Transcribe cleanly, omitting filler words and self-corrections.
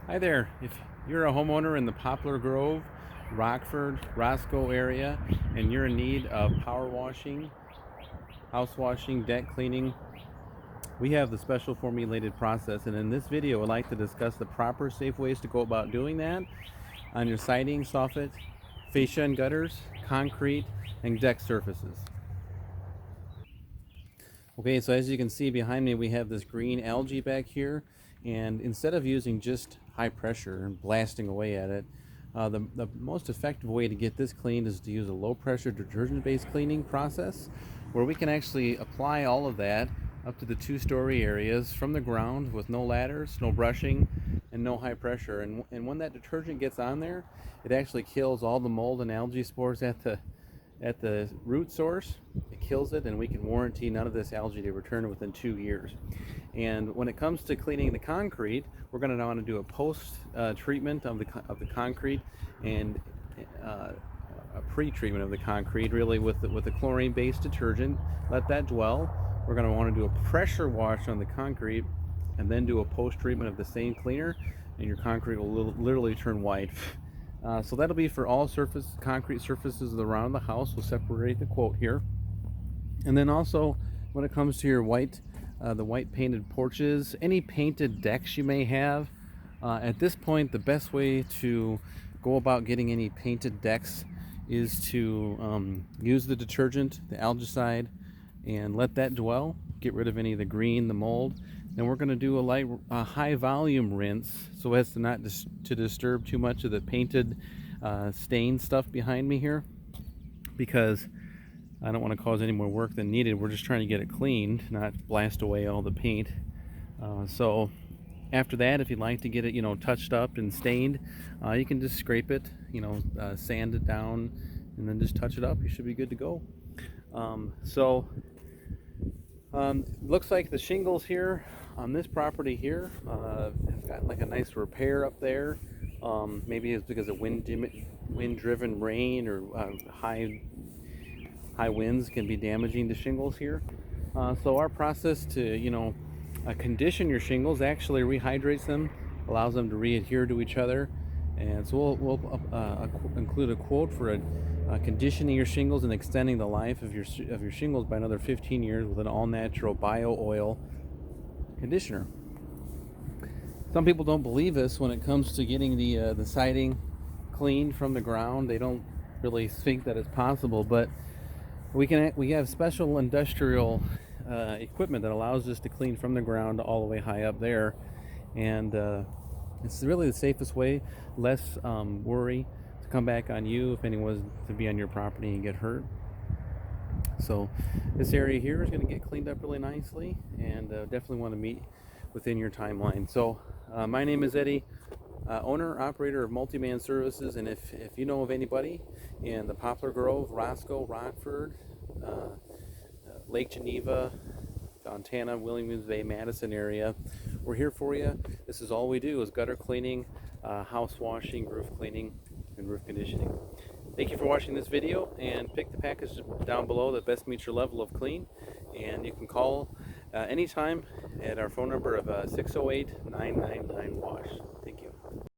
Hi there. If you're a homeowner in the Poplar Grove, Rockford, Roscoe area, and you're in need of power washing, house washing, deck cleaning, we have the special formulated process. And in this video, I'd like to discuss the proper, safe ways to go about doing that on your siding, soffit, fascia and gutters, concrete, and deck surfaces. Okay, so as you can see behind me, we have this green algae back here, and instead of using just high pressure and blasting away at it, the most effective way to get this cleaned is to use a low pressure detergent based cleaning process, where we can actually apply all of that up to the 2-story areas from the ground with no ladders, no brushing, and no high pressure. And when that detergent gets on there, it actually kills all the mold and algae spores at the root source. It kills it, and we can warranty none of this algae to return within 2 years. And when it comes to cleaning the concrete, we're going to want to do a post treatment of the concrete, and a pre-treatment of the concrete, really with the chlorine-based detergent. Let that dwell. We're going to want to do a pressure wash on the concrete, and then do a post-treatment of the same cleaner, and your concrete will literally turn white. So that'll be for all concrete surfaces around the house. We'll separate the quote here. And then also, when it comes to your the white painted porches, any painted decks you may have, at this point, the best way to go about getting any painted decks is to use the detergent, the algicide, and let that dwell. Get rid of any of the green, the mold. Then we're going to do a high volume rinse, so as to not to disturb too much of the painted stain stuff behind me here, because I don't want to cause any more work than needed. We're just trying to get it cleaned, not blast away all the paint. So after that, if you'd like to get it, touched up and stained, you can just scrape it, sand it down, and then just touch it up. You should be good to go. Looks like the shingles here on this property here have got like a nice repair up there. Maybe it's because of wind-driven rain, or high winds can be damaging the shingles here. So our process to condition your shingles actually rehydrates them, allows them to re-adhere to each other. And so we'll include a quote for conditioning your shingles and extending the life of your shingles by another 15 years with an all-natural bio-oil conditioner. Some people don't believe us when it comes to getting the siding cleaned from the ground. They don't really think that it's possible, but we have special industrial equipment that allows us to clean from the ground all the way high up there, and it's really the safest way. Less worry to come back on you if anyone was to be on your property and get hurt. So this area here is going to get cleaned up really nicely, and definitely want to meet within your timeline. So my name is Eddie, owner operator of Multi-Man Services, and if you know of anybody in the Poplar Grove, Roscoe, Rockford, Lake Geneva, Fontana, Williams Bay, Madison area, we're here for you. This is all we do, is gutter cleaning, house washing, roof cleaning, and roof conditioning. Thank you for watching this video, and pick the package down below that best meets your level of clean. And you can call anytime at our phone number of 608-999-WASH. Thank you.